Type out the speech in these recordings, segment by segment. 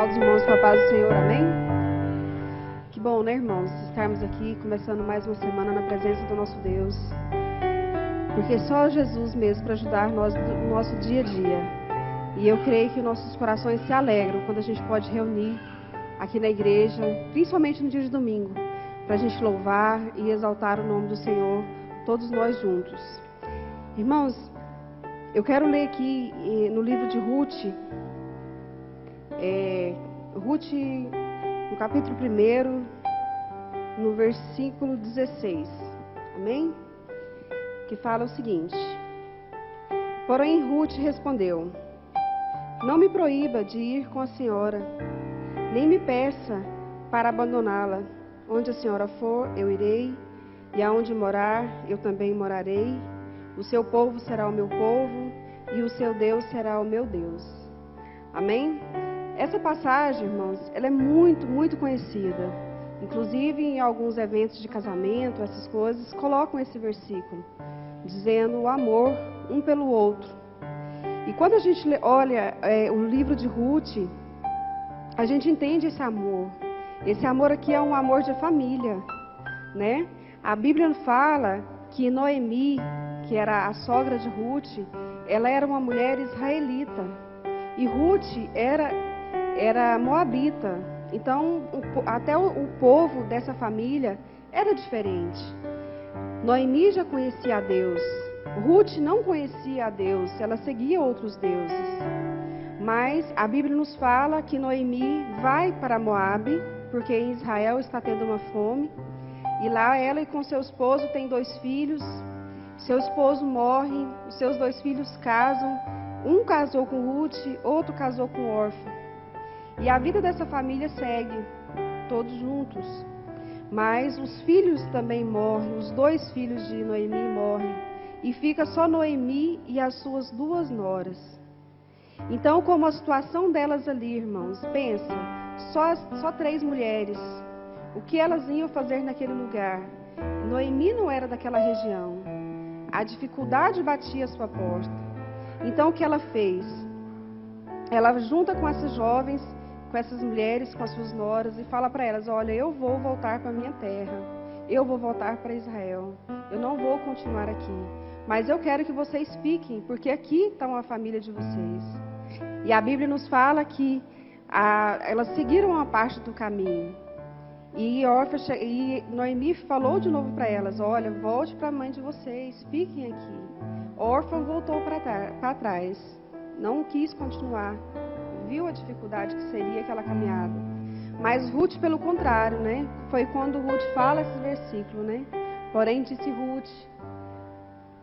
Saúde os irmãos com a paz do Senhor, amém? Que bom, né, irmãos, estarmos aqui começando mais uma semana na presença do nosso Deus. Porque só Jesus mesmo para ajudar nós no nosso dia a dia. E eu creio que nossos corações se alegram quando a gente pode reunir aqui na igreja, principalmente no dia de domingo, para a gente louvar e exaltar o nome do Senhor, todos nós juntos. Irmãos, eu quero ler aqui no livro de Ruth, no capítulo 1, no versículo 16, amém? Que fala o seguinte: porém Ruth respondeu: não me proíba de ir com a senhora, nem me peça para abandoná-la. Onde a senhora for, eu irei, e aonde morar, eu também morarei. O seu povo será o meu povo, e o seu Deus será o meu Deus. Amém? Essa passagem, irmãos, ela é muito, muito conhecida. Inclusive, em alguns eventos de casamento, essas coisas, colocam esse versículo, dizendo o amor um pelo outro. E quando a gente olha o livro de Ruth, a gente entende esse amor. Esse amor aqui é um amor de família, né? A Bíblia fala que Noemi, que era a sogra de Ruth, ela era uma mulher israelita. E Ruth era moabita. Então, até o povo dessa família era diferente. Noemi já conhecia a Deus. Ruth não conhecia a Deus, ela seguia outros deuses. Mas a Bíblia nos fala que Noemi vai para Moabe, porque em Israel está tendo uma fome. E lá ela e com seu esposo têm 2 filhos. Seu esposo morre, os seus 2 filhos casam. Um casou com Ruth, outro casou com Orfa. E a vida dessa família segue, todos juntos. Mas os filhos também morrem, os 2 filhos de Noemi morrem. E fica só Noemi e as suas 2 noras. Então, como a situação delas ali, irmãos, pensa, só 3 mulheres. O que elas iam fazer naquele lugar? Noemi não era daquela região. A dificuldade batia a sua porta. Então, o que ela fez? Ela junta com essas jovens, com essas mulheres, com as suas noras, e fala para elas: olha, eu vou voltar para a minha terra. Eu vou voltar para Israel. Eu não vou continuar aqui. Mas eu quero que vocês fiquem, porque aqui está uma família de vocês. E a Bíblia nos fala que elas seguiram uma parte do caminho. E Noemi falou de novo para elas: olha, volte para a mãe de vocês, fiquem aqui. Orfa voltou para trás, não quis continuar, viu a dificuldade que seria aquela caminhada. Mas Ruth, pelo contrário, né? Foi quando Ruth fala esse versículo, né? Porém disse Ruth: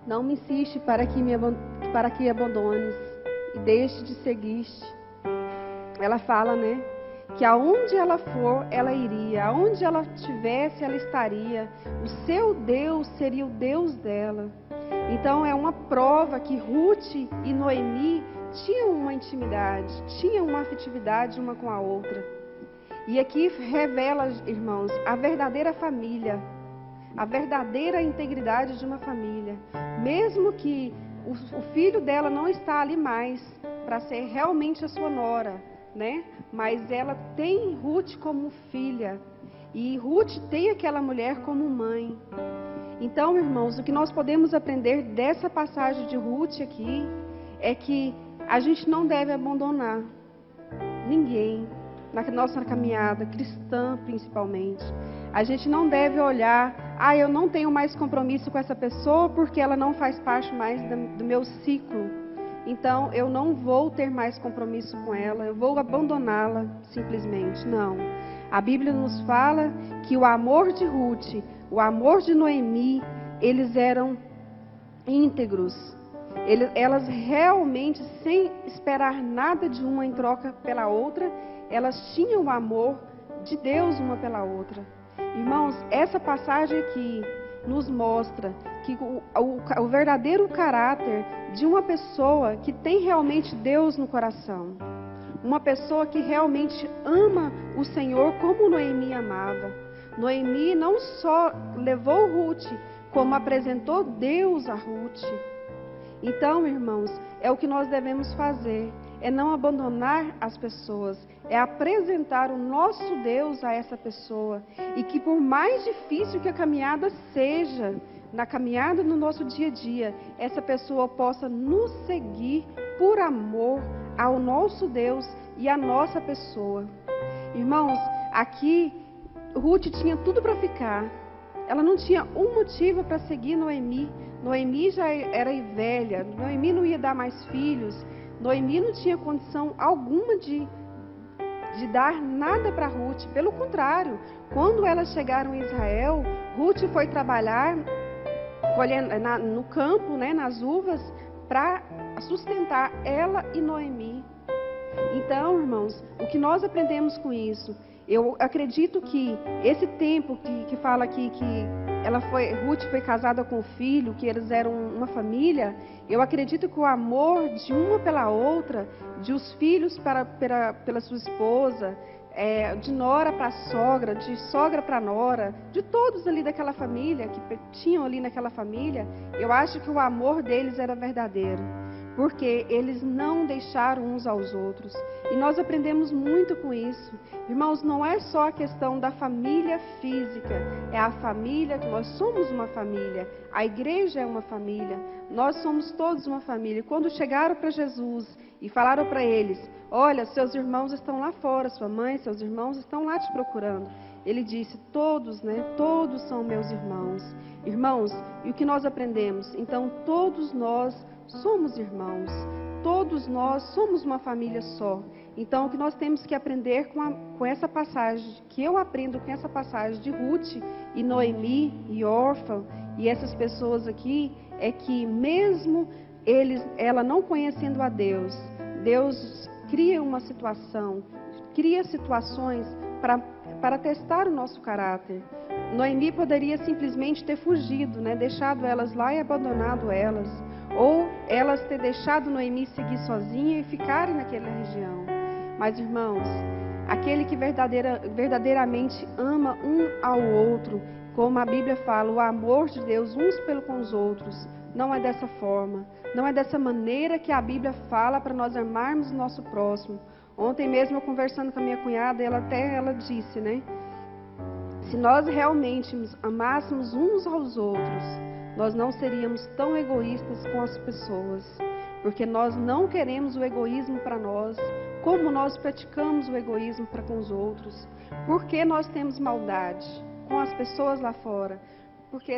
não me insiste para que abandones e deixe de seguir-te. Ela fala, né? Que aonde ela for, ela iria. Aonde ela estivesse, ela estaria. O seu Deus seria o Deus dela. Então é uma prova que Ruth e Noemi tinham uma intimidade, tinham uma afetividade uma com a outra. E aqui revela, irmãos, a verdadeira família, a verdadeira integridade de uma família. Mesmo que o filho dela não está ali mais para ser realmente a sua nora, né? Mas ela tem Ruth como filha. E Ruth tem aquela mulher como mãe. Então, irmãos, o que nós podemos aprender dessa passagem de Ruth aqui é que a gente não deve abandonar ninguém na nossa caminhada cristã, principalmente. A gente não deve olhar: eu não tenho mais compromisso com essa pessoa porque ela não faz parte mais do meu ciclo. Então, eu não vou ter mais compromisso com ela, eu vou abandoná-la simplesmente. Não. A Bíblia nos fala que o amor de Ruth, o amor de Noemi, eles eram íntegros. Elas realmente, sem esperar nada de uma em troca pela outra, elas tinham o amor de Deus uma pela outra. Irmãos, essa passagem aqui nos mostra que o verdadeiro caráter de uma pessoa que tem realmente Deus no coração. Uma pessoa que realmente ama o Senhor como Noemi amava. Noemi não só levou Ruth, como apresentou Deus a Ruth. Então, irmãos, é o que nós devemos fazer. é não abandonar as pessoas, é apresentar o nosso Deus a essa pessoa. E que por mais difícil que a caminhada seja, na caminhada no nosso dia a dia, essa pessoa possa nos seguir por amor ao nosso Deus e à nossa pessoa. Irmãos, aqui Ruth tinha tudo para ficar. Ela não tinha um motivo para seguir Noemi. Noemi já era velha, Noemi não ia dar mais filhos, Noemi não tinha condição alguma de dar nada para Ruth. Pelo contrário, quando elas chegaram em Israel, Ruth foi trabalhar colhendo, no campo, né, nas uvas, para sustentar ela e Noemi. Então, irmãos, o que nós aprendemos com isso? Eu acredito que esse tempo que fala aqui que Ruth foi casada com o filho, que eles eram uma família, eu acredito que o amor de uma pela outra, de os filhos pela sua esposa, de nora para sogra, de sogra para nora, de todos ali daquela família, que tinham ali naquela família, eu acho que o amor deles era verdadeiro. Porque eles não deixaram uns aos outros. E nós aprendemos muito com isso. Irmãos, não é só a questão da família física, é a família, que nós somos uma família. A igreja é uma família. Nós somos todos uma família. Quando chegaram para Jesus e falaram para eles: olha, seus irmãos estão lá fora, sua mãe, seus irmãos estão lá te procurando. Ele disse: todos, né? Todos são meus irmãos. Irmãos, e o que nós aprendemos? Então, todos nós somos irmãos, todos nós somos uma família só. Então, o que nós temos que aprender com essa passagem, que eu aprendo com essa passagem de Ruth e Noemi e Orfa e essas pessoas aqui, é que mesmo ela não conhecendo a Deus, Deus cria uma situação, cria situações para testar o nosso caráter. Noemi poderia simplesmente ter fugido, né? Deixado elas lá e abandonado elas. Ou elas ter deixado Noemi seguir sozinha e ficarem naquela região. Mas, irmãos, aquele que verdadeiramente ama um ao outro, como a Bíblia fala, o amor de Deus uns com os outros, não é dessa forma. Não é dessa maneira que a Bíblia fala para nós amarmos o nosso próximo. Ontem mesmo eu conversando com a minha cunhada, ela disse, né? Se nós realmente amássemos uns aos outros, nós não seríamos tão egoístas com as pessoas, porque nós não queremos o egoísmo para nós, como nós praticamos o egoísmo para com os outros. Por que nós temos maldade com as pessoas lá fora? Por que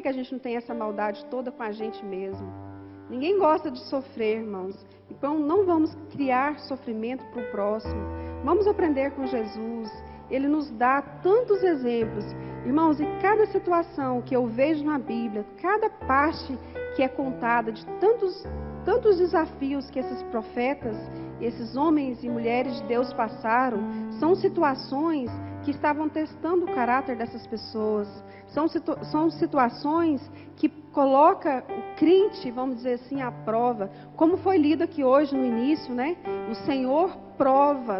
a gente não tem essa maldade toda com a gente mesmo? Ninguém gosta de sofrer, irmãos. Então não vamos criar sofrimento para o próximo. Vamos aprender com Jesus. Ele nos dá tantos exemplos. Irmãos, e cada situação que eu vejo na Bíblia, cada parte que é contada de tantos desafios que esses profetas, esses homens e mulheres de Deus passaram, são situações que estavam testando o caráter dessas pessoas. São situações que colocam o crente, vamos dizer assim, à prova. Como foi lido aqui hoje no início, né? O Senhor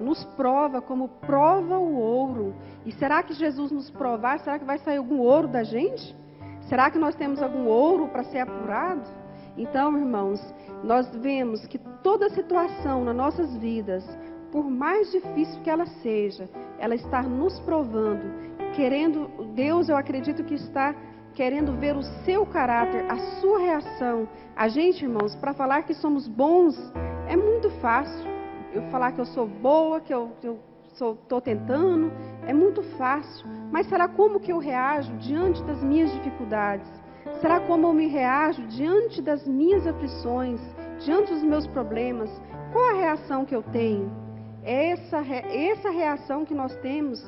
nos prova como prova o ouro. E será que Jesus nos provar, será que vai sair algum ouro da gente? Será que nós temos algum ouro para ser apurado? Então, irmãos, nós vemos que toda situação nas nossas vidas, por mais difícil que ela seja, ela está nos provando, Deus, eu acredito que está querendo ver o seu caráter, a sua reação. A gente, irmãos, para falar que somos bons, é muito fácil. Eu falar que eu sou boa, que eu estou tentando, é muito fácil. Mas será como que eu reajo diante das minhas dificuldades? Será como eu me reajo diante das minhas aflições, diante dos meus problemas? Qual a reação que eu tenho? Essa reação que nós temos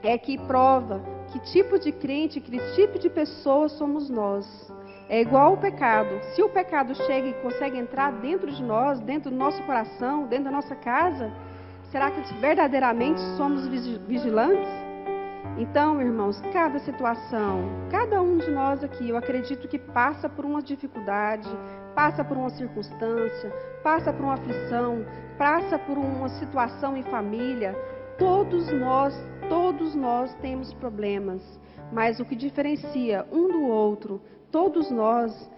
é que prova que tipo de crente, que tipo de pessoa somos nós. É igual ao pecado. Se o pecado chega e consegue entrar dentro de nós, dentro do nosso coração, dentro da nossa casa, será que verdadeiramente somos vigilantes? Então, irmãos, cada situação, cada um de nós aqui, eu acredito que passa por uma dificuldade, passa por uma circunstância, passa por uma aflição, passa por uma situação em família. Todos nós temos problemas, mas o que diferencia um do outro, todos nós,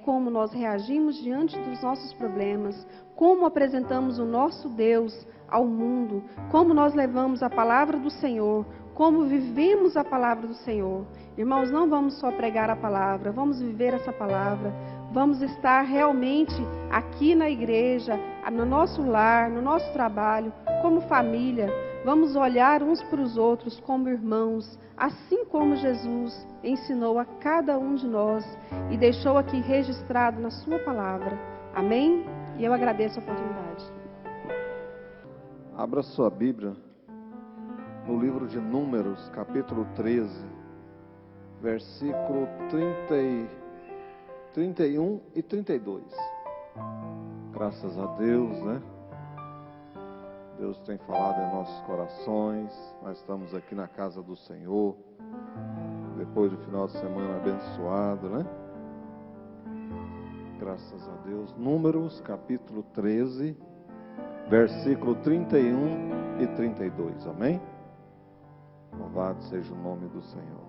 como nós reagimos diante dos nossos problemas, como apresentamos o nosso Deus ao mundo, como nós levamos a palavra do Senhor, como vivemos a palavra do Senhor. Irmãos, não vamos só pregar a palavra, vamos viver essa palavra, vamos estar realmente aqui na igreja, no nosso lar, no nosso trabalho, como família, vamos olhar uns para os outros como irmãos, assim como Jesus ensinou a cada um de nós e deixou aqui registrado na sua palavra. Amém? E eu agradeço a oportunidade. Abra sua Bíblia no livro de Números, capítulo 13, versículo 31 e 32. Graças a Deus, né? Deus tem falado em nossos corações. Nós estamos aqui na casa do Senhor, depois do final de semana abençoado, né? Graças a Deus. Números, capítulo 13, versículo 31 e 32. Amém? Louvado seja o nome do Senhor.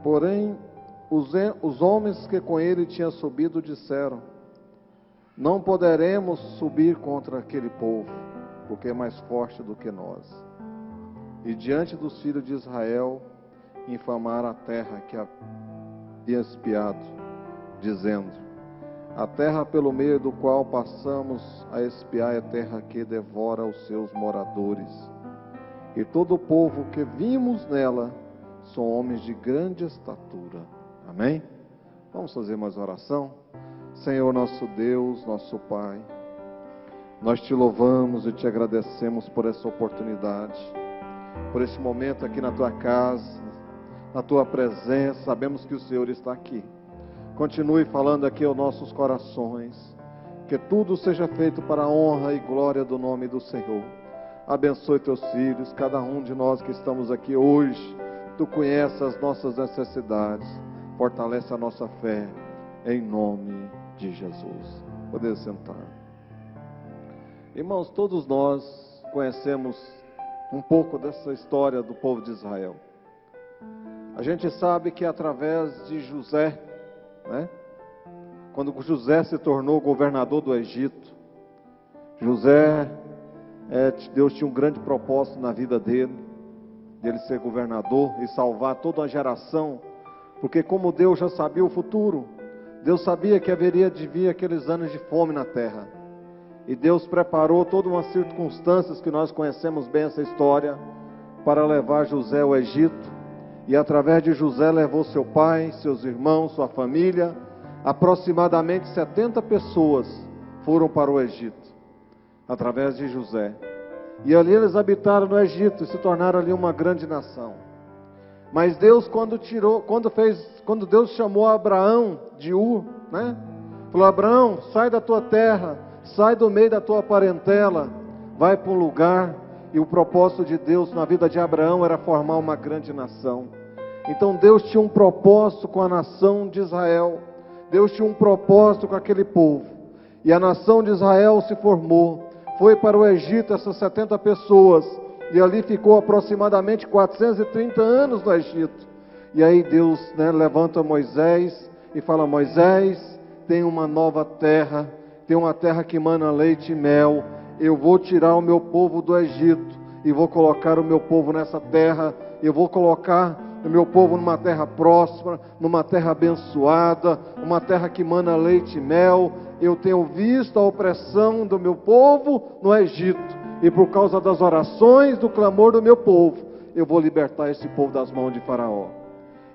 Porém, os homens que com ele tinham subido disseram: não poderemos subir contra aquele povo, porque é mais forte do que nós. E diante dos filhos de Israel, infamaram a terra que havia espiado, dizendo: a terra pelo meio do qual passamos a espiar é terra que devora os seus moradores. E todo o povo que vimos nela são homens de grande estatura. Amém? Vamos fazer mais oração? Senhor nosso Deus, nosso Pai, nós te louvamos e te agradecemos por essa oportunidade, por esse momento aqui na tua casa, na tua presença. Sabemos que o Senhor está aqui. Continue falando aqui aos nossos corações, que tudo seja feito para a honra e glória do nome do Senhor. Abençoe teus filhos, cada um de nós que estamos aqui hoje. Tu conheces as nossas necessidades, fortalece a nossa fé, em nome de Jesus. Poder sentar. Irmãos, todos nós conhecemos um pouco dessa história do povo de Israel. A gente sabe que através de José, né? Quando José se tornou governador do Egito, Deus tinha um grande propósito na vida dele ser governador e salvar toda uma geração, porque como Deus já sabia o futuro, Deus sabia que haveria de vir aqueles anos de fome na terra, e Deus preparou todas umas circunstâncias que nós conhecemos bem essa história, para levar José ao Egito, e através de José levou seu pai, seus irmãos, sua família. Aproximadamente 70 pessoas foram para o Egito, através de José. E ali eles habitaram no Egito e se tornaram ali uma grande nação. Mas Deus, quando Deus chamou Abraão de Ur, né? Falou: Abraão, sai da tua terra, sai do meio da tua parentela, vai para um lugar. E o propósito de Deus na vida de Abraão era formar uma grande nação. Então Deus tinha um propósito com a nação de Israel. Deus tinha um propósito com aquele povo. E a nação de Israel se formou. Foi para o Egito essas 70 pessoas. E ali ficou aproximadamente 430 anos no Egito. E aí Deus, levanta Moisés e fala: Moisés, tem uma nova terra. Tem uma terra que emana leite e mel. Eu vou tirar o meu povo do Egito e vou colocar o meu povo nessa terra. Eu vou colocar o meu povo numa terra próspera, numa terra abençoada, uma terra que emana leite e mel. Eu tenho visto a opressão do meu povo no Egito, e por causa das orações, do clamor do meu povo, eu vou libertar esse povo das mãos de Faraó.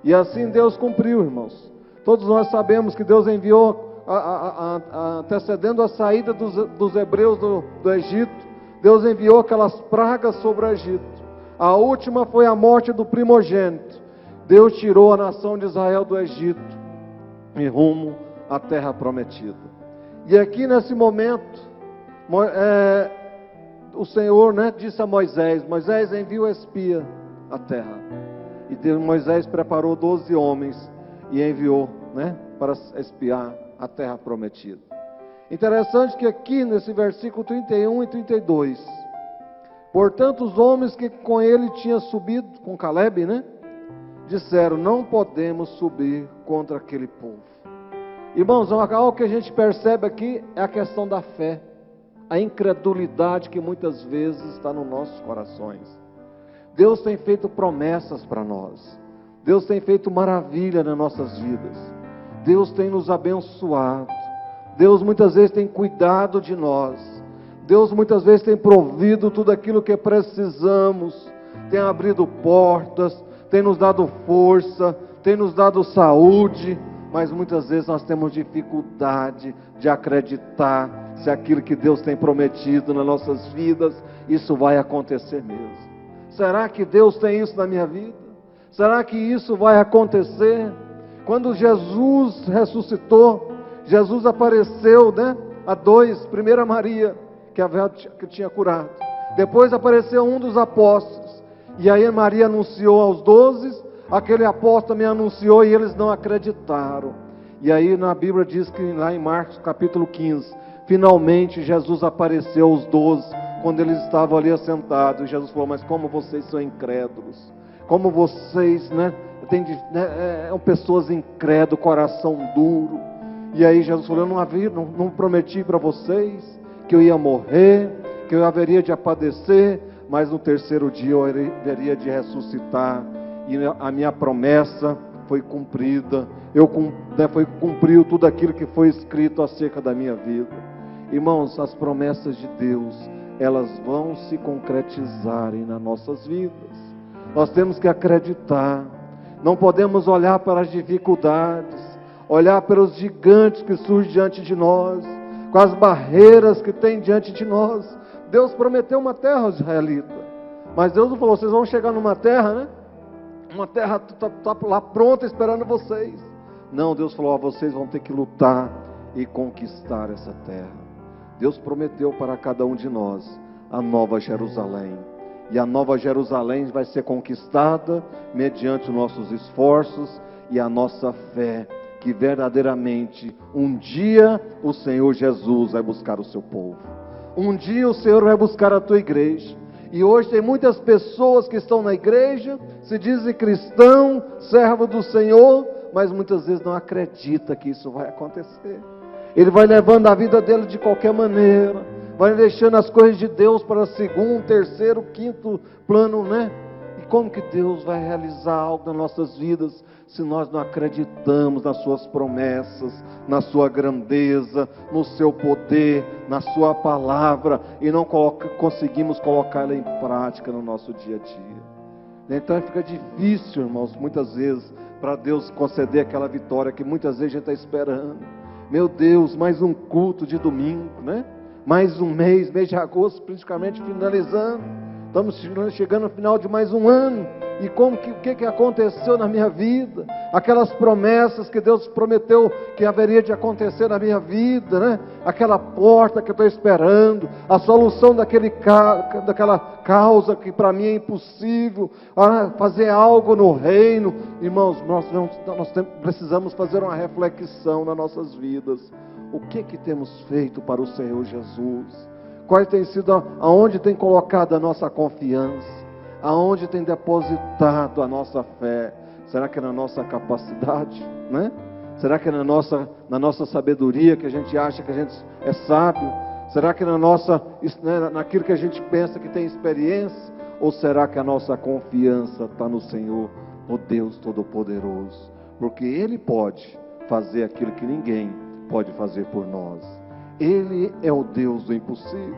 E assim Deus cumpriu, irmãos. Todos nós sabemos que Deus enviou, antecedendo a saída dos hebreus do Egito, Deus enviou aquelas pragas sobre o Egito. A última foi a morte do primogênito. Deus tirou a nação de Israel do Egito em rumo à terra prometida. E aqui nesse momento, o Senhor, disse a Moisés: Moisés, envia o espia à terra. E Moisés preparou 12 homens e enviou, para espiar a terra prometida. Interessante que aqui nesse versículo 31 e 32, portanto os homens que com ele tinham subido, com Caleb, disseram: não podemos subir contra aquele povo. Irmãos, algo que a gente percebe aqui é a questão da fé, a incredulidade que muitas vezes está nos nossos corações. Deus tem feito promessas para nós, Deus tem feito maravilha nas nossas vidas, Deus tem nos abençoado, Deus muitas vezes tem cuidado de nós, Deus muitas vezes tem provido tudo aquilo que precisamos, tem abrido portas, tem nos dado força, tem nos dado saúde, mas muitas vezes nós temos dificuldade de acreditar se aquilo que Deus tem prometido nas nossas vidas, isso vai acontecer mesmo. Será que Deus tem isso na minha vida? Será que isso vai acontecer? Quando Jesus ressuscitou, Jesus apareceu, a dois, primeiro a Maria, que tinha curado. Depois apareceu um dos apóstolos. E aí Maria anunciou aos 12, aquele apóstolo também anunciou e eles não acreditaram. E aí na Bíblia diz que lá em Marcos capítulo 15, finalmente Jesus apareceu aos 12, quando eles estavam ali assentados. E Jesus falou: mas como vocês são incrédulos, como vocês, são pessoas incrédulas, coração duro. E aí Jesus falou: eu não prometi para vocês que eu ia morrer, que eu haveria de padecer, mas no terceiro dia eu haveria de ressuscitar. E a minha promessa foi cumprida. Cumpriu tudo aquilo que foi escrito acerca da minha vida. Irmãos, as promessas de Deus, elas vão se concretizarem nas nossas vidas. Nós temos que acreditar. Não podemos olhar para as dificuldades, olhar para os gigantes que surgem diante de nós, com as barreiras que tem diante de nós. Deus prometeu uma terra aos israelitas, mas Deus não falou: vocês vão chegar numa terra, uma terra está lá pronta esperando vocês. Não, Deus falou: vocês vão ter que lutar e conquistar essa terra. Deus prometeu para cada um de nós a nova Jerusalém. E a nova Jerusalém vai ser conquistada mediante os nossos esforços e a nossa fé, que verdadeiramente um dia o Senhor Jesus vai buscar o seu povo. Um dia o Senhor vai buscar a tua igreja. E hoje tem muitas pessoas que estão na igreja, se dizem cristão, servo do Senhor, mas muitas vezes não acredita que isso vai acontecer. Ele vai levando a vida dele de qualquer maneira, vai deixando as coisas de Deus para segundo, terceiro, quinto plano, E como que Deus vai realizar algo nas nossas vidas se nós não acreditamos nas suas promessas, na sua grandeza, no seu poder, na sua palavra, e não conseguimos colocá-la em prática no nosso dia a dia? Então fica difícil, irmãos, muitas vezes, para Deus conceder aquela vitória que muitas vezes a gente está esperando. Meu Deus, mais um culto de domingo, Mais um mês de agosto, praticamente finalizando. Estamos chegando no final de mais um ano. E o que aconteceu na minha vida? Aquelas promessas que Deus prometeu que haveria de acontecer na minha vida, Aquela porta que eu estou esperando, a solução daquela causa que para mim é impossível, fazer algo no reino. Irmãos, nós precisamos fazer uma reflexão nas nossas vidas. O que temos feito para o Senhor Jesus? Qual tem sido, aonde tem colocado a nossa confiança? Aonde tem depositado a nossa fé? Será que é na nossa capacidade, Será que é na nossa sabedoria, que a gente acha que a gente é sábio? Será que naquilo que a gente pensa que tem experiência? Ou será que a nossa confiança está no Senhor, o Deus Todo-Poderoso? Porque Ele pode fazer aquilo que ninguém pode fazer por nós. Ele é o Deus do impossível,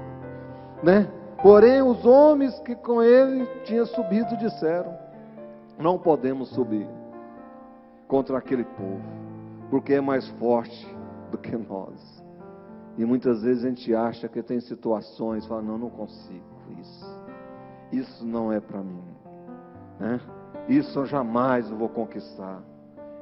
Porém, os homens que com ele tinham subido disseram: não podemos subir contra aquele povo, porque é mais forte do que nós. E muitas vezes a gente acha que tem situações, fala: não consigo isso não é para mim, Isso eu jamais vou conquistar.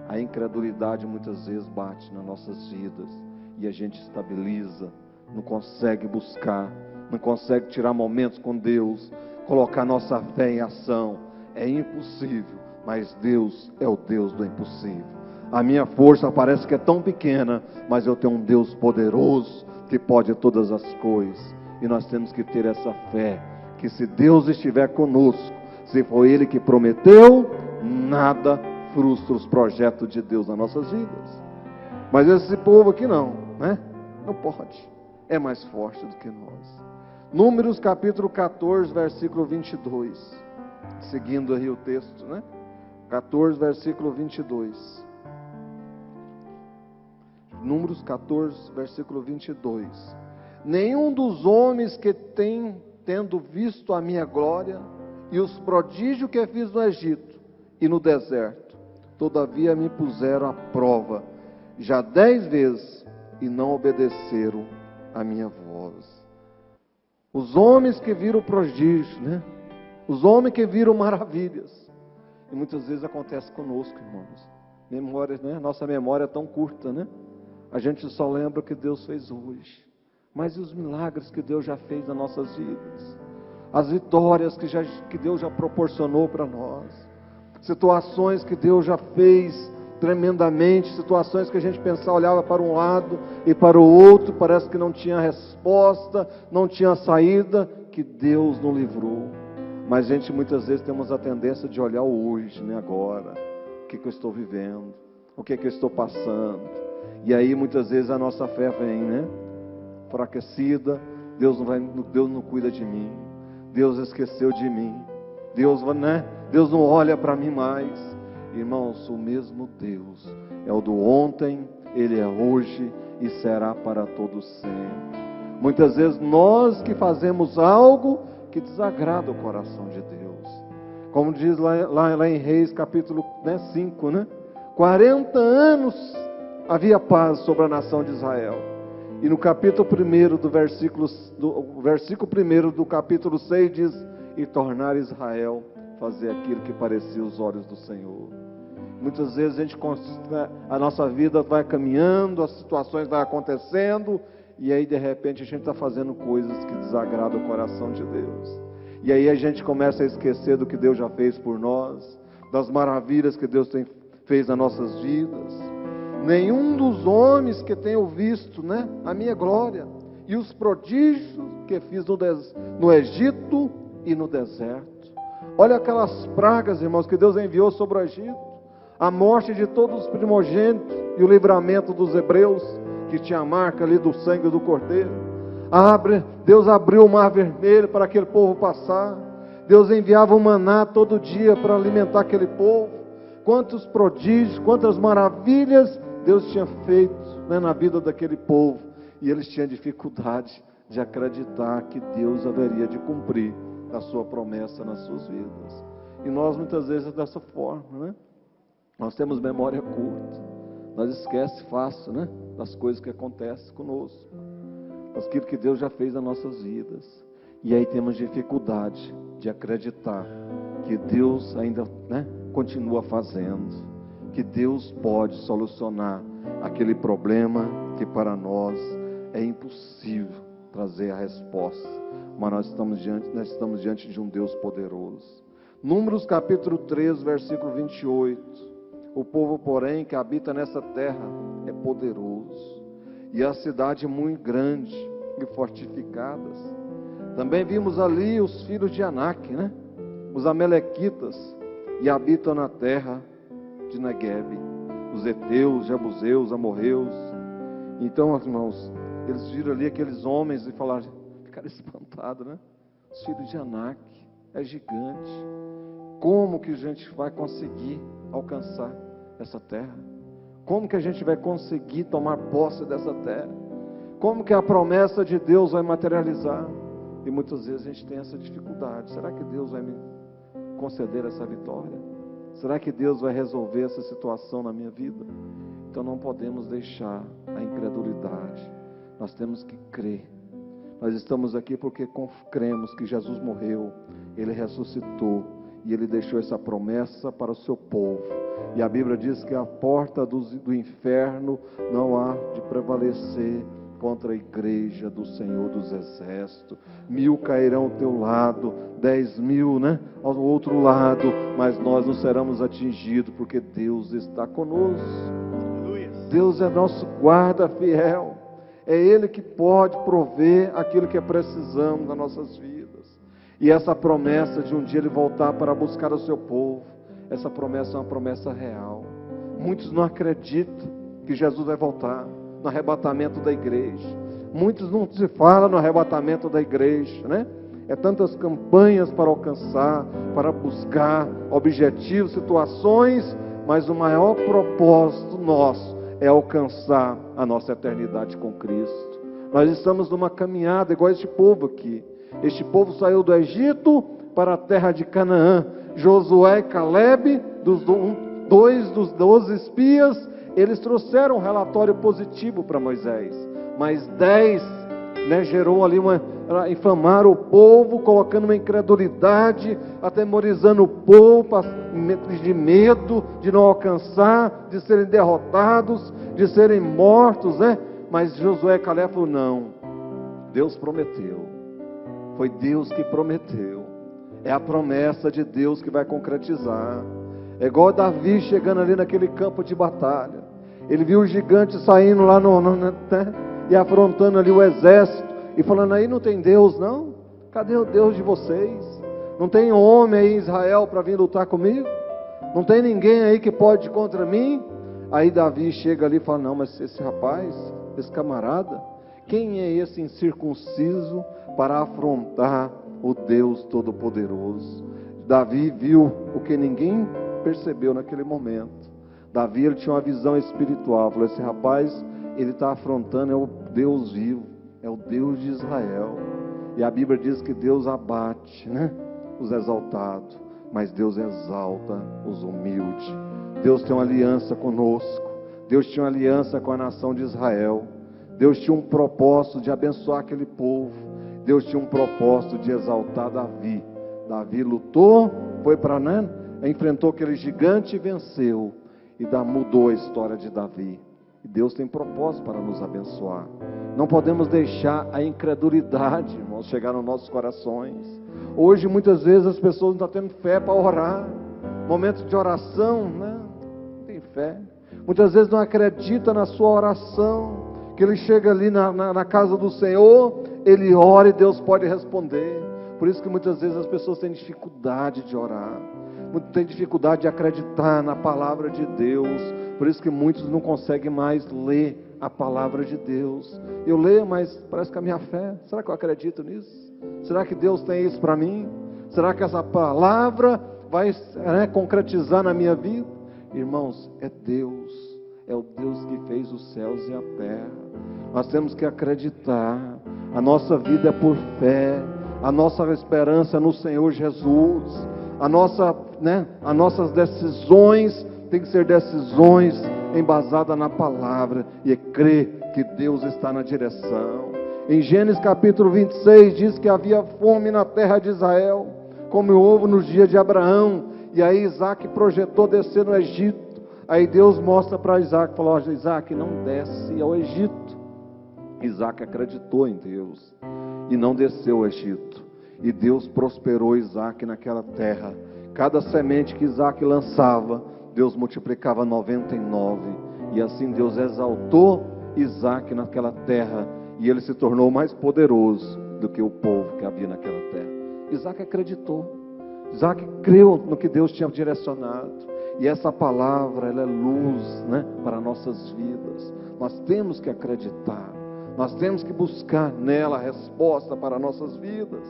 A incredulidade muitas vezes bate nas nossas vidas e a gente estabiliza, não consegue buscar, não consegue tirar momentos com Deus, colocar nossa fé em ação. É impossível, mas Deus é o Deus do impossível. A minha força parece que é tão pequena, mas eu tenho um Deus poderoso que pode todas as coisas. E nós temos que ter essa fé, que se Deus estiver conosco, se foi Ele que prometeu, nada frustra os projetos de Deus nas nossas vidas. Mas esse povo aqui não, né? Não pode. É mais forte do que nós. Números capítulo 14, versículo 22. Seguindo aí o texto, né? 14, versículo 22. Números 14, versículo 22. Nenhum dos homens que tendo visto a minha glória e os prodígios que fiz no Egito e no deserto, todavia me puseram à prova já 10 vezes e não obedeceram a minha voz. Os homens que viram prodígios, né? Os homens que viram maravilhas. E muitas vezes acontece conosco, irmãos. Memória, né? Nossa memória é tão curta, né? A gente só lembra o que Deus fez hoje. Mas e os milagres que Deus já fez nas nossas vidas? As vitórias que Deus já proporcionou para nós. Situações que Deus já fez tremendamente. Situações que a gente pensava, olhava para um lado e para o outro. Parece que não tinha resposta, não tinha saída. Que Deus nos livrou. Mas a gente muitas vezes temos a tendência de olhar o hoje, né? Agora. O que eu estou vivendo? O que eu estou passando? E aí muitas vezes a nossa fé vem, né? Enfraquecida. Deus não cuida de mim. Deus esqueceu de mim. Deus não olha para mim mais. Irmãos, o mesmo Deus é o do ontem, Ele é hoje e será para todos sempre. Muitas vezes nós que fazemos algo que desagrada o coração de Deus. Como diz lá em Reis capítulo 5, né? 40 anos havia paz sobre a nação de Israel. E no capítulo 1 do versículo 1 do capítulo 6 diz: e tornar Israel fazer aquilo que parecia os olhos do Senhor. Muitas vezes a nossa vida vai caminhando, as situações vão acontecendo, e aí de repente a gente está fazendo coisas que desagradam o coração de Deus. E aí a gente começa a esquecer do que Deus já fez por nós, das maravilhas que Deus fez nas nossas vidas. Nenhum dos homens que tenham visto, né, a minha glória e os prodígios que fiz no Egito e no deserto. Olha aquelas pragas, irmãos, que Deus enviou sobre o Egito. A morte de todos os primogênitos e o livramento dos hebreus, que tinha a marca ali do sangue do cordeiro. Deus abriu o mar vermelho para aquele povo passar. Deus enviava o maná todo dia para alimentar aquele povo. Quantos prodígios, quantas maravilhas Deus tinha feito, né, na vida daquele povo. E eles tinham dificuldade de acreditar que Deus haveria de cumprir a sua promessa nas suas vidas. E nós muitas vezes é dessa forma, né? Nós temos memória curta. Nós esquecemos fácil, né, das coisas que acontecem conosco. Aquilo que Deus já fez nas nossas vidas. E aí temos dificuldade de acreditar que Deus ainda, né, continua fazendo. Que Deus pode solucionar aquele problema que para nós é impossível trazer a resposta. Mas nós estamos diante de um Deus poderoso. Números capítulo 3, versículo 28. O povo, porém, que habita nessa terra é poderoso, e a cidade muito grande e fortificadas. Também vimos ali os filhos de Anak, né? Os amalequitas, e habitam na terra de Negueb, os heteus, jebuseus, amorreus. Então, irmãos, eles viram ali aqueles homens e falaram, ficaram espantados, né? Os filhos de Anak, é gigante. Como que a gente vai conseguir alcançar essa terra? Como que a gente vai conseguir tomar posse dessa terra? Como que a promessa de Deus vai materializar? E muitas vezes a gente tem essa dificuldade. Será que Deus vai me conceder essa vitória? Será que Deus vai resolver essa situação na minha vida? Então não podemos deixar a incredulidade. Nós temos que crer. Nós estamos aqui porque cremos que Jesus morreu, Ele ressuscitou e Ele deixou essa promessa para o seu povo. E a Bíblia diz que a porta do inferno não há de prevalecer contra a igreja do Senhor dos Exércitos. 1000 cairão ao teu lado, 10.000, né, ao outro lado, mas nós não seremos atingidos, porque Deus está conosco. Deus é nosso guarda fiel. É Ele que pode prover aquilo que precisamos nas nossas vidas. E essa promessa de um dia Ele voltar para buscar o seu povo, essa promessa é uma promessa real. Muitos não acreditam que Jesus vai voltar no arrebatamento da igreja. Muitos não se fala no arrebatamento da igreja, né? É tantas campanhas para alcançar, para buscar objetivos, situações, mas o maior propósito nosso é alcançar a nossa eternidade com Cristo. Nós estamos numa caminhada igual este povo aqui. Este povo saiu do Egito para a terra de Canaã. Josué e Caleb, dois dos 12 espias, eles trouxeram um relatório positivo para Moisés. Mas 10, gerou ali inflamaram o povo, colocando uma incredulidade, atemorizando o povo, de medo de não alcançar, de serem derrotados, de serem mortos, né? Mas Josué e Caleb falaram, não, Deus prometeu, foi Deus que prometeu, é a promessa de Deus que vai concretizar. É igual Davi chegando ali naquele campo de batalha, ele viu o gigante saindo lá e afrontando ali o exército, e falando, aí não tem Deus não? Cadê o Deus de vocês? Não tem homem aí em Israel para vir lutar comigo? Não tem ninguém aí que pode ir contra mim? Aí Davi chega ali e fala, não, mas esse rapaz, esse camarada, quem é esse incircunciso para afrontar o Deus Todo-Poderoso? Davi viu o que ninguém percebeu naquele momento. Davi, ele tinha uma visão espiritual, falou, esse rapaz, ele está afrontando, é o Deus vivo, é o Deus de Israel. E a Bíblia diz que Deus abate, os exaltados, mas Deus exalta os humildes. Deus tem uma aliança conosco. Deus tinha uma aliança com a nação de Israel. Deus tinha um propósito de abençoar aquele povo. Deus tinha um propósito de exaltar Davi. Davi lutou, foi para enfrentou aquele gigante e venceu. E mudou a história de Davi. E Deus tem propósito para nos abençoar. Não podemos deixar a incredulidade, irmãos, chegar nos nossos corações. Hoje, muitas vezes, as pessoas não estão tendo fé para orar. Momentos de oração, não tem fé. Muitas vezes não acredita na sua oração, que ele chega ali na casa do Senhor, ele ora e Deus pode responder. Por isso que muitas vezes as pessoas têm dificuldade de orar, têm dificuldade de acreditar na palavra de Deus. Por isso que muitos não conseguem mais ler a palavra de Deus. Eu leio, mas parece que a minha fé, será que eu acredito nisso? Será que Deus tem isso para mim? Será que essa palavra vai concretizar na minha vida? Irmãos, é o Deus que fez os céus e a terra. Nós temos que acreditar. A nossa vida é por fé, a nossa esperança é no Senhor Jesus. As nossas decisões tem que ser decisões embasadas na palavra e crer que Deus está na direção. Em Gênesis capítulo 26 diz que havia fome na terra de Israel, como houve nos dias de Abraão. E aí Isaac projetou descer no Egito. Aí Deus mostra para Isaac, falou, Isaac, não desce ao Egito. Isaac acreditou em Deus e não desceu ao Egito. E Deus prosperou Isaac naquela terra. Cada semente que Isaac lançava, Deus multiplicava 99. E assim Deus exaltou Isaac naquela terra. E ele se tornou mais poderoso do que o povo que havia naquela terra. Isaac acreditou. Isaac creu no que Deus tinha direcionado. E essa palavra, ela é luz, para nossas vidas. Nós temos que acreditar. Nós temos que buscar nela a resposta para nossas vidas.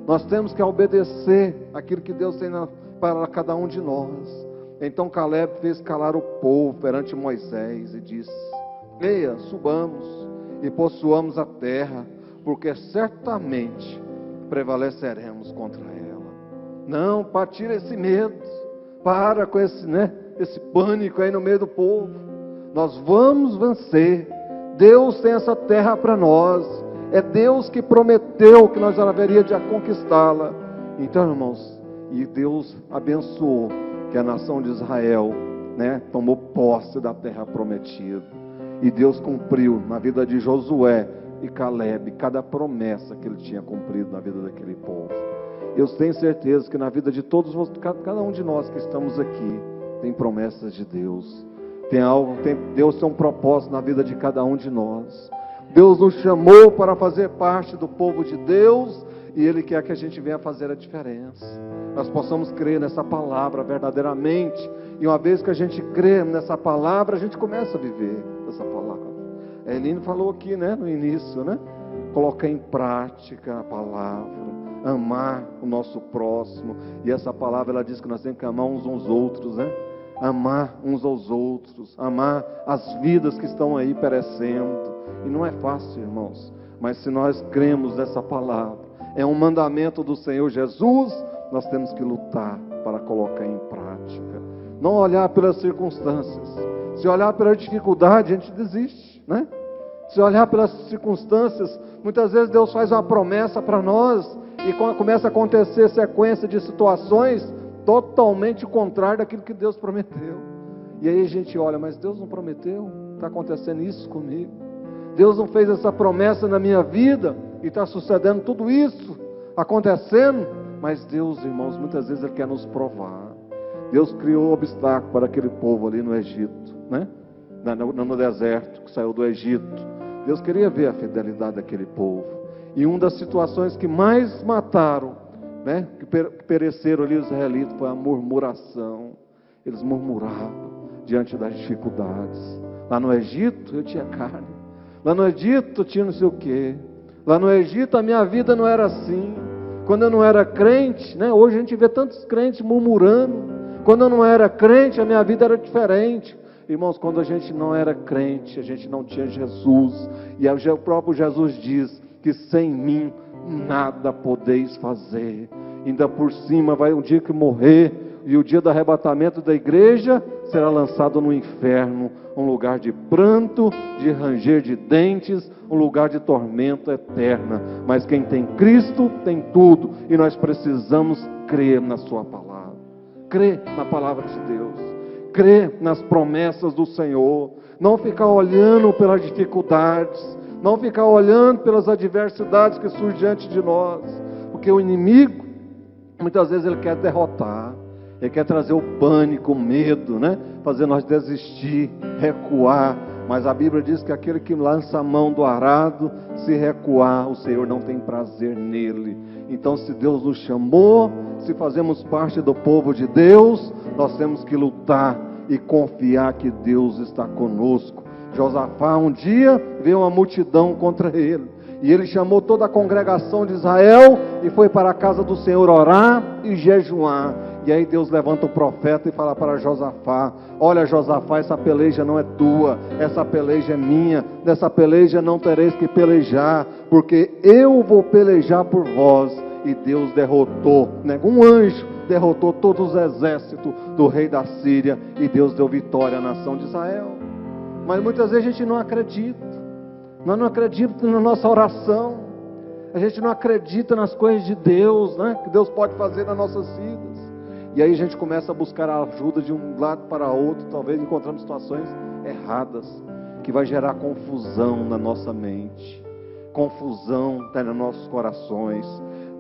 Nós temos que obedecer aquilo que Deus tem para cada um de nós. Então Caleb fez calar o povo perante Moisés e disse, eia, subamos e possuamos a terra, porque certamente prevaleceremos contra ela. Não, tira esse medo, para com esse pânico aí no meio do povo. Nós vamos vencer. Deus tem essa terra para nós. É Deus que prometeu que nós haveria de conquistá-la. Então, irmãos, e Deus abençoou que a nação de Israel, tomou posse da terra prometida. E Deus cumpriu na vida de Josué e Caleb cada promessa que ele tinha cumprido na vida daquele povo. Eu tenho certeza que na vida de todos, cada um de nós que estamos aqui, tem promessas de Deus. Deus tem um propósito na vida de cada um de nós. Deus nos chamou para fazer parte do povo de Deus, e Ele quer que a gente venha fazer a diferença. Nós possamos crer nessa palavra verdadeiramente, e uma vez que a gente crê nessa palavra, a gente começa a viver essa palavra. A Eline falou aqui, né, no início, né? Colocar em prática a palavra, amar o nosso próximo, e essa palavra ela diz que nós temos que amar uns aos outros, né? Amar uns aos outros, amar as vidas que estão aí perecendo, e não é fácil, irmãos, mas se nós cremos nessa palavra, é um mandamento do Senhor Jesus, nós temos que lutar para colocar em prática, não olhar pelas circunstâncias. Se olhar pela dificuldade, a gente desiste, né? Se olhar pelas circunstâncias, muitas vezes Deus faz uma promessa para nós, e quando começa a acontecer sequência de situações totalmente contrárias daquilo que Deus prometeu, e aí a gente olha, mas Deus não prometeu, está acontecendo isso comigo, Deus não fez essa promessa na minha vida, e está sucedendo tudo isso, acontecendo, mas Deus, irmãos, muitas vezes Ele quer nos provar. Deus criou um obstáculo para aquele povo ali no Egito, né? No deserto, que saiu do Egito. Deus queria ver a fidelidade daquele povo. E uma das situações que mais mataram, né, que pereceram ali os israelitas, foi a murmuração. Eles murmuravam diante das dificuldades. Lá no Egito eu tinha carne. Lá no Egito eu tinha não sei o quê. Lá no Egito a minha vida não era assim. Quando eu não era crente, né, hoje a gente vê tantos crentes murmurando. Quando eu não era crente, a minha vida era diferente. Irmãos, quando a gente não era crente, a gente não tinha Jesus. E o próprio Jesus diz que sem mim nada podeis fazer. Ainda por cima vai um dia que morrer, e o dia do arrebatamento da igreja será lançado no inferno, um lugar de pranto, de ranger de dentes, um lugar de tormenta eterna. Mas quem tem Cristo tem tudo, e nós precisamos crer na sua palavra. Crer na palavra de Deus, crer nas promessas do Senhor, não ficar olhando pelas dificuldades, não ficar olhando pelas adversidades que surgem diante de nós, porque o inimigo, muitas vezes ele quer derrotar, ele quer trazer o pânico, o medo, né? Fazer nós desistir, recuar, mas a Bíblia diz que aquele que lança a mão do arado, se recuar, o Senhor não tem prazer nele. Então, se Deus nos chamou, se fazemos parte do povo de Deus, nós temos que lutar e confiar que Deus está conosco. Josafá um dia veio uma multidão contra ele, e ele chamou toda a congregação de Israel e foi para a casa do Senhor orar e jejuar. E aí Deus levanta o profeta e fala para Josafá: olha, Josafá, essa peleja não é tua, essa peleja é minha, nessa peleja não tereis que pelejar, porque eu vou pelejar por vós. E Deus derrotou, né? Um anjo derrotou todos os exércitos do rei da Síria, e Deus deu vitória à nação de Israel. Mas muitas vezes a gente não acredita, nós não acreditamos na nossa oração, a gente não acredita nas coisas de Deus, né? Que Deus pode fazer nas nossas vidas. E aí a gente começa a buscar a ajuda de um lado para outro, talvez encontrando situações erradas, que vai gerar confusão na nossa mente, confusão nos nossos corações.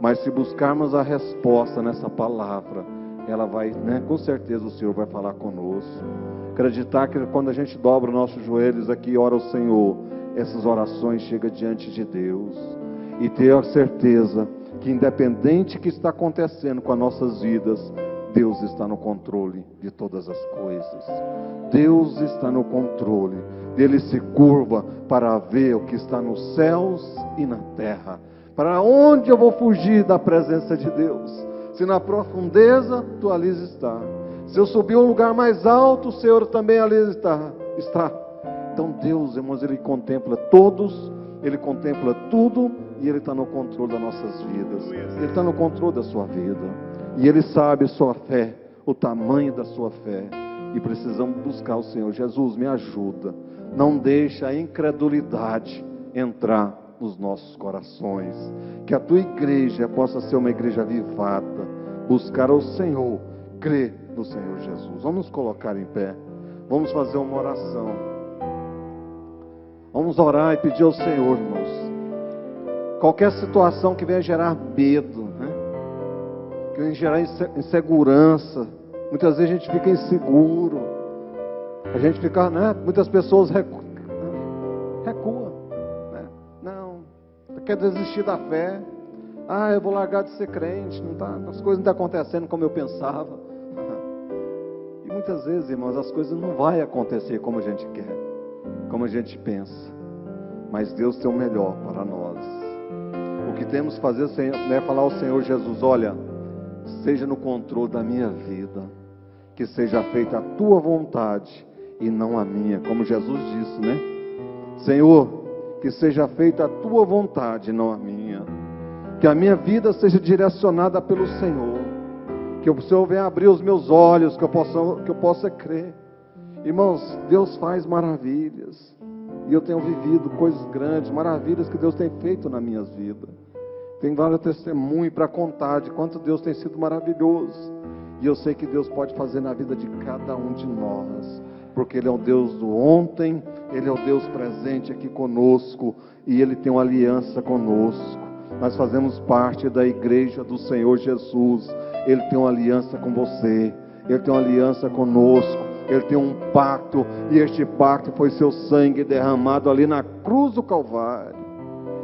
Mas se buscarmos a resposta nessa palavra, ela vai, né, com certeza o Senhor vai falar conosco. Acreditar que quando a gente dobra os nossos joelhos aqui e ora ao Senhor, essas orações chegam diante de Deus. E ter a certeza que independente do que está acontecendo com as nossas vidas, Deus está no controle de todas as coisas. Deus está no controle. Ele se curva para ver o que está nos céus e na terra. Para onde eu vou fugir da presença de Deus? Se na profundeza, tu ali está. Se eu subir a um lugar mais alto, o Senhor também ali está. Então Deus, irmãos, Ele contempla todos, Ele contempla tudo, e Ele está no controle das nossas vidas. Ele está no controle da sua vida. E Ele sabe a sua fé, o tamanho da sua fé. E precisamos buscar o Senhor. Jesus, me ajuda. Não deixa a incredulidade entrar nos nossos corações. Que a tua igreja possa ser uma igreja avivada. Buscar ao Senhor. Crer no Senhor Jesus. Vamos nos colocar em pé. Vamos fazer uma oração. Vamos orar e pedir ao Senhor, irmãos. Qualquer situação que venha gerar medo, né? Que venha gerar insegurança. Muitas vezes a gente fica inseguro. A gente fica, né? Muitas pessoas recuam. Né? Não, quer desistir da fé. Eu vou largar de ser crente, as coisas não estão acontecendo como eu pensava. E muitas vezes, irmãos, as coisas não vão acontecer como a gente quer, como a gente pensa. Mas Deus tem o melhor para nós. O que temos que fazer é falar ao Senhor Jesus: olha, seja no controle da minha vida, que seja feita a tua vontade e não a minha, como Jesus disse, né? Senhor, que seja feita a tua vontade e não a minha, que a minha vida seja direcionada pelo Senhor, que o Senhor venha abrir os meus olhos, que eu possa crer. Irmãos, Deus faz maravilhas, e eu tenho vivido coisas grandes, maravilhas que Deus tem feito na minha vida. Tem vários testemunhos para contar de quanto Deus tem sido maravilhoso. E eu sei que Deus pode fazer na vida de cada um de nós, porque Ele é o Deus do ontem, Ele é o Deus presente aqui conosco, e Ele tem uma aliança conosco. Nós fazemos parte da igreja do Senhor Jesus. Ele tem uma aliança com você, Ele tem uma aliança conosco, Ele tem um pacto, e este pacto foi seu sangue derramado ali na cruz do Calvário.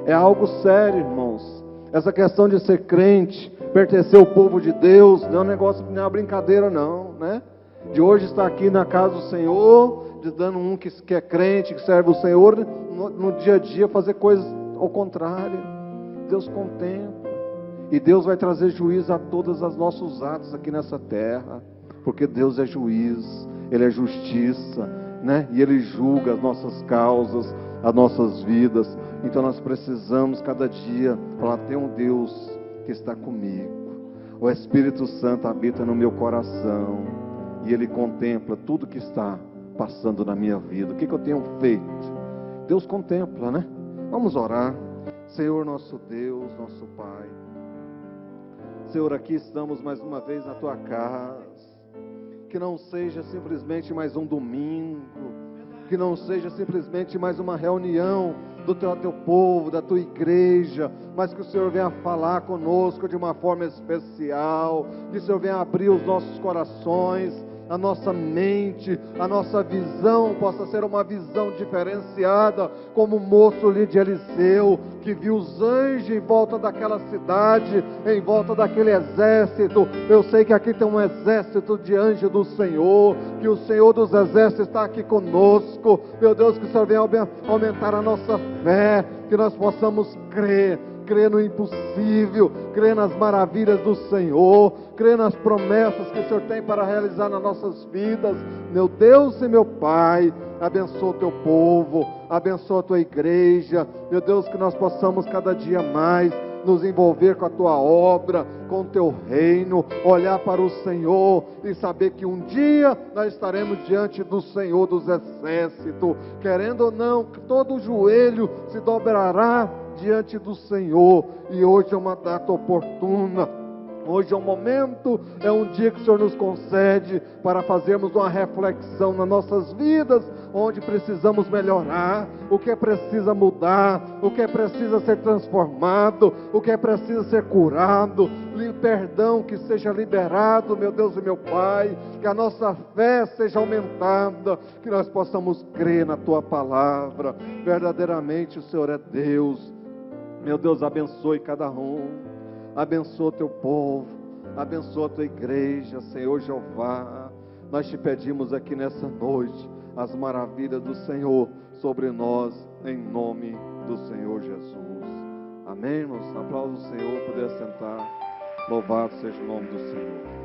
É algo sério, irmãos. Essa questão de ser crente, pertencer ao povo de Deus, não é um negócio, não é uma brincadeira não, né? De hoje estar aqui na casa do Senhor, de dando um que é crente, que serve o Senhor, no dia a dia fazer coisas ao contrário. Deus contempla, e Deus vai trazer juízo a todos os nossos atos aqui nessa terra, porque Deus é juiz, Ele é justiça, né? E Ele julga as nossas causas, as nossas vidas. Então nós precisamos cada dia falar: tem um Deus que está comigo, o Espírito Santo habita no meu coração, e Ele contempla tudo que está passando na minha vida. O que eu tenho feito? Deus contempla, né? Vamos orar. Senhor nosso Deus, nosso Pai, Senhor, aqui estamos mais uma vez na Tua casa. Que não seja simplesmente mais um domingo, que não seja simplesmente mais uma reunião do teu povo, da tua igreja, mas que o Senhor venha falar conosco de uma forma especial, que o Senhor venha abrir os nossos corações, a nossa mente, a nossa visão possa ser uma visão diferenciada, como o moço ali de Eliseu, que viu os anjos em volta daquela cidade, em volta daquele exército. Eu sei que aqui tem um exército de anjos do Senhor, que o Senhor dos exércitos está aqui conosco. Meu Deus, que o Senhor venha aumentar a nossa fé, que nós possamos crer no impossível, crer nas maravilhas do Senhor, crer nas promessas que o Senhor tem para realizar nas nossas vidas. Meu Deus e meu Pai, abençoa o teu povo, abençoa a tua igreja. Meu Deus, que nós possamos cada dia mais nos envolver com a tua obra, com o teu reino, olhar para o Senhor e saber que um dia nós estaremos diante do Senhor dos exércitos, querendo ou não, todo joelho se dobrará diante do Senhor. E hoje é uma data oportuna, hoje é um momento, é um dia que o Senhor nos concede para fazermos uma reflexão nas nossas vidas, onde precisamos melhorar, o que é preciso mudar, o que é preciso ser transformado, o que é preciso ser curado, perdão que seja liberado, meu Deus e meu Pai, que a nossa fé seja aumentada, que nós possamos crer na Tua palavra. Verdadeiramente o Senhor é Deus. Meu Deus, abençoe cada um, abençoa o Teu povo, abençoa a Tua igreja, Senhor Jeová. Nós Te pedimos aqui nessa noite as maravilhas do Senhor sobre nós, em nome do Senhor Jesus. Amém, irmãos? Aplausos do Senhor, poder sentar. Louvado seja o nome do Senhor.